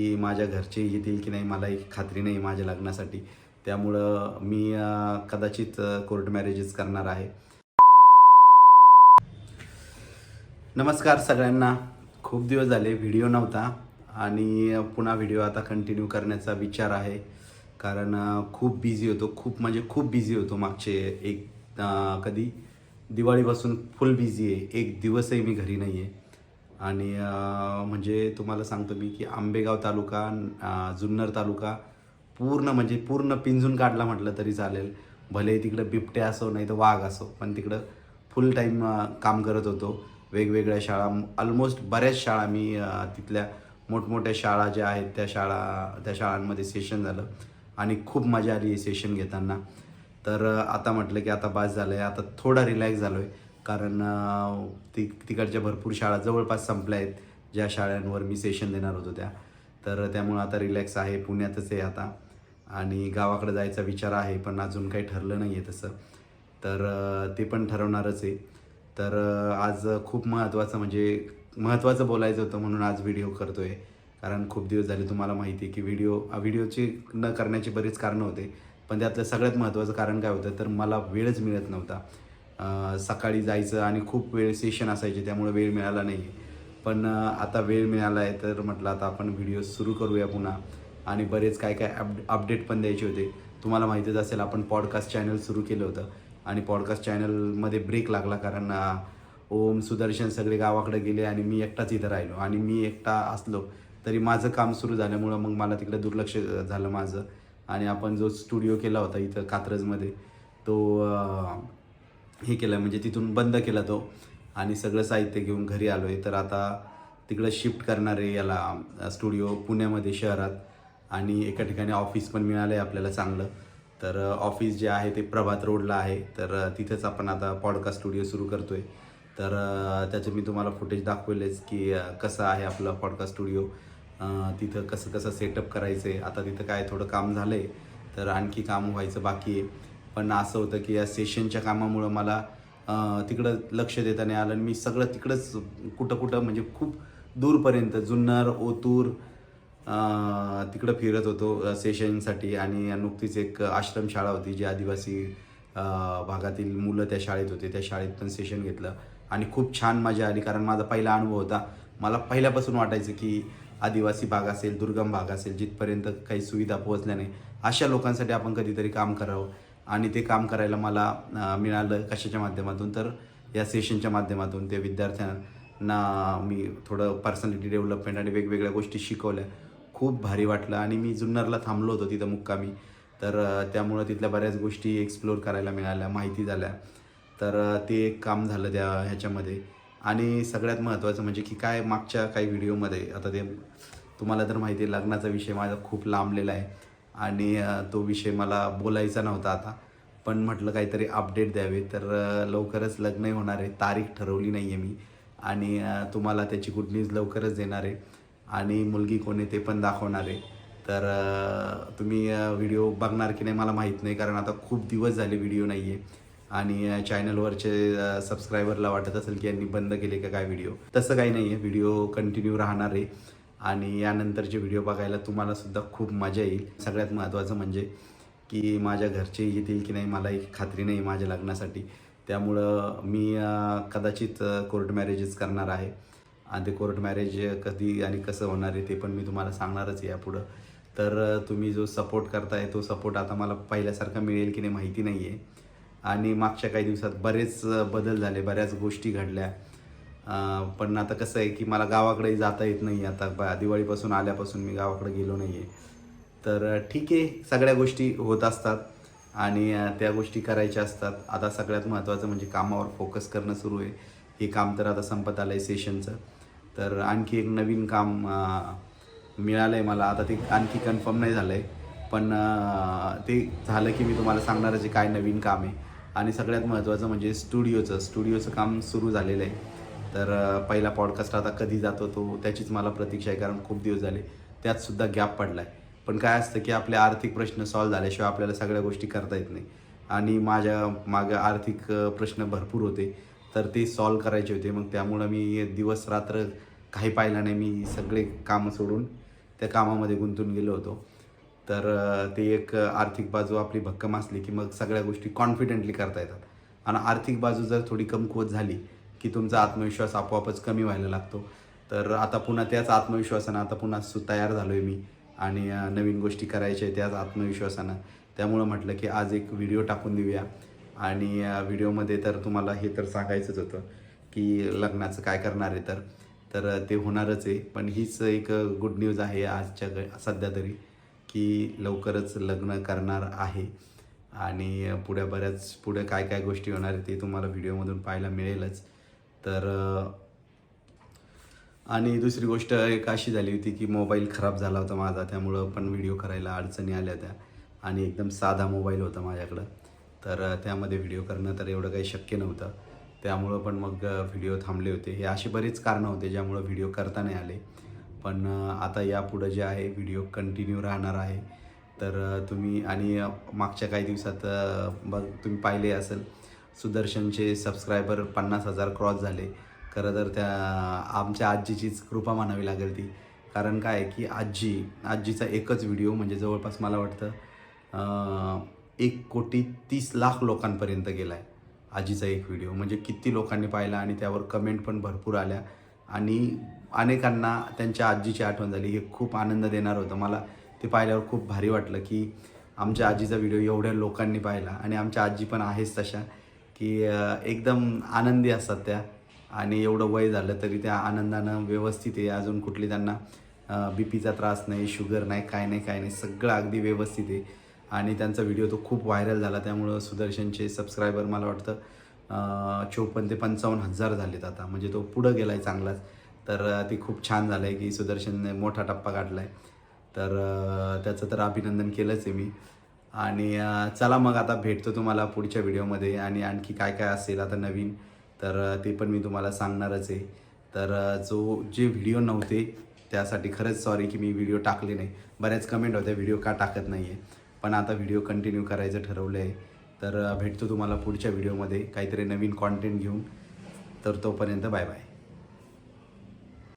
की माझ्या घरचे येतील की नाही मला एक खात्री नाही माझ्या लग्नासाठी. त्यामुळं मी कदाचित कोर्ट मॅरेजेस करणार आहे. नमस्कार सगळ्यांना. खूप दिवस झाले व्हिडिओ नव्हता आणि पुन्हा व्हिडिओ आता कंटिन्यू करण्याचा विचार आहे. कारण खूप बिझी होतो, खूप बिझी होतो. मागचे कधी दिवाळीपासून फुल बिझी आहे. एक दिवसही मी घरी नाही आहे. आणि म्हणजे तुम्हाला सांगतो मी की आंबेगाव तालुका, जुन्नर तालुका पूर्ण पिंजून काढला म्हटलं तरी चालेल. भले तिकडं बिबटे असो नाही तर वाघ असो, पण तिकडं फुल टाईम काम करत होतो. वेगवेगळ्या शाळा, ऑलमोस्ट बऱ्याच शाळा मी तिथल्या मोठमोठ्या शाळा ज्या आहेत त्या शाळांमध्ये सेशन झालं आणि खूप मजा आली सेशन घेताना. तर आता म्हटलं की आता बास झालं आहे, आता थोडा रिलॅक्स झालो आहे. कारण तिकडच्या भरपूर शाळा जवळपास संपल्या आहेत, ज्या शाळांवर मी सेशन देणार होतो त्या. तर त्यामुळं आता रिलॅक्स आहे, पुण्यातच आहे आता. आणि गावाकडे जायचा विचार आहे, पण अजून काही ठरलं नाही आहे तसं. तर ते पण ठरवणारच आहे. तर आज खूप महत्त्वाचं बोलायचं होतं म्हणून आज व्हिडिओ करतो आहे. कारण खूप दिवस झाले, तुम्हाला माहिती आहे की व्हिडिओची न करण्याची बरीच कारणं होते. पण त्यातलं सगळ्यात महत्त्वाचं कारण काय होतं, तर मला वेळच मिळत नव्हता. सकाळी जायचं आणि खूप वेळ सेशन असायचे, त्यामुळे वेळ मिळाला नाही आहे. पण आता वेळ मिळाला आहे, तर म्हटलं आता आपण व्हिडिओ सुरू करूया पुन्हा. आणि बरेच काय काय अपडेट पण द्यायचे होते. तुम्हाला माहितीच असेल, आपण पॉडकास्ट चॅनल सुरू केलं होतं आणि पॉडकास्ट चॅनलमध्ये ब्रेक लागला. कारण ओम, सुदर्शन सगळे गावाकडे गेले आणि मी एकटाच इथं राहिलो. आणि मी एकटा असलो तरी माझं काम सुरू झाल्यामुळं मग मला तिकडे दुर्लक्ष झालं माझं. आणि आपण जो स्टुडिओ केला होता इथं कात्रजमध्ये, तो हे केलं, म्हणजे तिथून बंद केला तो. आणि सगळं साहित्य घेऊन घरी आलो आहे. तर आता तिकडं शिफ्ट करणार आहे याला, स्टुडिओ पुण्यामध्ये शहरात. आणि एका ठिकाणी ऑफिस पण मिळालं आहे आपल्याला चांगलं. तर ऑफिस जे आहे ते प्रभात रोडला आहे. तर तिथंच आपण आता पॉडकास्ट स्टुडिओ सुरू करतो आहे. तर त्याचे मी तुम्हाला फुटेज दाखवेलच की कसं आहे आपलं पॉडकास्ट स्टुडिओ. तिथं कसं कसं सेटअप करायचं आहे. आता तिथं काय थोडं काम झालं आहे, तर आणखी काम व्हायचं बाकी आहे. पण असं होतं की या सेशनच्या कामामुळं मला तिकडं लक्ष देता नाही आलं आणि मी सगळं तिकडंच कुठं म्हणजे खूप दूरपर्यंत जुन्नर, ओतूर तिकडं फिरत होतो सेशनसाठी. आणि नुकतीच एक आश्रमशाळा होती, जी आदिवासी भागातील मुलं त्या शाळेत होते, त्या शाळेत पण सेशन घेतलं आणि खूप छान मजा आली. कारण माझा पहिला अनुभव होता. मला पहिल्यापासून वाटायचं की आदिवासी भाग असेल, दुर्गम भाग असेल, जिथपर्यंत काही सुविधा पोहोचल्या नाही, अशा लोकांसाठी आपण कधीतरी काम करावं. आणि ते काम करायला मला मिळालं कशाच्या माध्यमातून, तर या सेशनच्या माध्यमातून. ते विद्यार्थ्यांना मी थोडं पर्सनॅलिटी डेव्हलपमेंट आणि वेगवेगळ्या गोष्टी शिकवल्या. खूप भारी वाटलं. आणि मी जुन्नरला थांबलो होतो तिथं मुक्कामी. तर त्यामुळं तिथल्या बऱ्याच गोष्टी एक्सप्लोअर करायला मिळाल्या, माहिती झाल्या. तर ते एक काम झालं त्या ह्याच्यामध्ये. आणि सगळ्यात महत्त्वाचं म्हणजे की काय, मागच्या काही व्हिडिओमध्ये आता ते तुम्हाला तर माहिती आहे, लग्नाचा विषय माझा खूप लांबलेला आहे आणि तो विषय मला बोलायचा नव्हता आता. पण म्हटलं काहीतरी अपडेट द्यावे. तर लवकरच लग्नही होणार आहे. तारीख ठरवली नाही आहे मी. आणि तुम्हाला त्याची गुड न्यूज लवकरच देणार आहे. आणि मुलगी कोण आहे ते पण दाखवणार आहे. तर तुम्ही व्हिडिओ बघणार की नाही मला माहीत नाही, कारण आता खूप दिवस झाले व्हिडिओ नाही आहे. आणि चॅनलवरचे सबस्क्रायबरला वाटत असेल की यांनी बंद केले का काय व्हिडिओ. तसं काही नाही आहे, व्हिडिओ कंटिन्यू राहणार आहे. आणि यानंतरचे व्हिडिओ बघायला तुम्हालासुद्धा खूप मजा येईल. सगळ्यात महत्त्वाचं म्हणजे की माझ्या घरचे येतील की नाही मला एक खात्री नाही माझ्या लग्नासाठी. त्यामुळं मी कदाचित कोर्ट मॅरेजेस करणार आहे. आणि ते कोर्ट मॅरेज कधी आणि कसं होणार आहे ते पण मी तुम्हाला सांगणारच आहे यापुढं. तर तुम्ही जो सपोर्ट करताय तो सपोर्ट आता मला पहिल्यासारखा मिळेल की नाही माहिती नाही आहे. आणि मागच्या काही दिवसात बरेच बदल झाले, बऱ्याच गोष्टी घडल्या. पण आता कसं आहे की मला गावाकडेही जाता येत नाही. आता दिवाळीपासून आल्यापासून मी गावाकडे गेलो नाही आहे. तर ठीक आहे, सगळ्या गोष्टी होत असतात आणि त्या गोष्टी करायच्या असतात. आता सगळ्यात महत्त्वाचं म्हणजे कामावर फोकस करणं सुरू आहे. हे काम तर आता संपत आलं आहे सेशनचं. तर आणखी एक नवीन काम मिळालं आहे मला. आता ते आणखी कन्फर्म नाही झालं आहे, पण ते झालं की मी तुम्हाला सांगणारच आहे काय नवीन काम आहे. आणि सगळ्यात महत्त्वाचं म्हणजे स्टुडिओचं काम सुरू झालेलं आहे. तर पहिला पॉडकास्ट आता कधी जातो तो त्याचीच मला प्रतीक्षा आहे, कारण खूप दिवस झाले. त्यातसुद्धा गॅप पडला आहे. पण काय असतं की आपले आर्थिक प्रश्न सॉल्व्ह झाल्याशिवाय आपल्याला सगळ्या गोष्टी करता येत नाही. आणि माझ्या मागं आर्थिक प्रश्न भरपूर होते, तर ते सॉल्व्ह करायचे होते. मग त्यामुळं मी दिवस रात्र काही पाहिलं नाही. मी सगळे कामं सोडून त्या कामामध्ये गुंतून गेलो होतो. तर ते एक आर्थिक बाजू आपली भक्कम असली की मग सगळ्या गोष्टी कॉन्फिडेंटली करता येतात. आणि आर्थिक बाजू जर थोडी कमकुवत झाली की तुमचा आत्मविश्वास आपोआपच कमी व्हायला लागतो. तर आता पुन्हा त्याच आत्मविश्वासानं आता पुन्हा तयार झालो आहे मी आणि नवीन गोष्टी करायच्या आहे त्याच आत्मविश्वासानं. त्यामुळं म्हटलं की आज एक व्हिडिओ टाकून देऊया. आणि व्हिडिओमध्ये तर तुम्हाला हे तर सांगायचंच होतं की लग्नाचं काय करणार आहे तर ते होणारच आहे. पण हीच एक गुड न्यूज आहे आजच्या सध्या तरी की लवकरच लग्न करणार आहे. आणि पुढे काय काय गोष्टी होणार आहे ते तुम्हाला व्हिडिओमधून पाहायला मिळेलच. तर आणि दुसरी गोष्ट एक अशी झाली होती की मोबाईल खराब झाला होता माझा, त्यामुळं पण व्हिडिओ करायला अडचणी आल्या होत्या. आणि एकदम साधा मोबाईल होता माझ्याकडं. तर त्यामध्ये व्हिडिओ करणं तर एवढं काही शक्य नव्हतं. त्यामुळं पण मग व्हिडिओ थांबले होते. हे अशी बरीच कारणं होते ज्यामुळं व्हिडिओ करता नाही आले. पण आता यापुढं जे आहे व्हिडिओ कंटिन्यू राहणार आहे. तर तुम्ही आणि मागच्या काही दिवसात तुम्ही पाहिले असेल सुदर्शनचे सबस्क्रायबर 50,000 क्रॉस झाले. खरं तर त्या आमच्या आजीचीच कृपा म्हणावी लागेल ती. कारण काय आहे की आजीचा एकच व्हिडिओ म्हणजे जवळपास मला वाटतं 1,30,00,000 लोकांपर्यंत गेला आहे. आजीचा एक व्हिडिओ म्हणजे किती लोकांनी पाहिला आणि त्यावर कमेंट पण भरपूर आल्या. आणि अनेकांना त्यांच्या आजीची आठवण झाली. हे खूप आनंद देणार होतं. मला ते पाहिल्यावर खूप भारी वाटलं की आमच्या आजीचा व्हिडिओ एवढ्या लोकांनी पाहिला. आणि आमच्या आजी पण आहेच तशा की एकदम आनंदी असतात त्या. आणि एवढं वय झालं तरी त्या आनंदानं व्यवस्थित आहे. अजून कुठली त्यांना बीपीचा त्रास नाही, शुगर नाही, काय नाही, सगळं अगदी व्यवस्थित आहे. आणि त्यांचा व्हिडिओ तो खूप व्हायरल झाला. त्यामुळं सुदर्शनचे सबस्क्रायबर मला वाटतं 54,000 ते 55,000 झालेत आता. म्हणजे तो पुढं गेला आहे चांगलाच. तर ते खूप छान झालं आहे की सुदर्शनने मोठा टप्पा गाठला आहे. तर त्याचं तर अभिनंदन केलंच आहे मी. आणि चला मग आता भेटतो तुम्हाला पुढच्या व्हिडिओमध्ये. आणि आणखी काय काय असेल आता नवीन तर ते पण मी तुम्हाला सांगणारच आहे. तर जे व्हिडिओ नव्हते त्यासाठी खरंच सॉरी की मी व्हिडिओ टाकले नाही. बऱ्याच कमेंट होत्या व्हिडिओ का टाकत नाही आहे. पण आता व्हिडिओ कंटिन्यू करायचं ठरवलं आहे. तर भेटतो तुम्हाला पुढच्या व्हिडिओमध्ये काहीतरी नवीन कॉन्टेंट घेऊन. तर तोपर्यंत बाय बाय.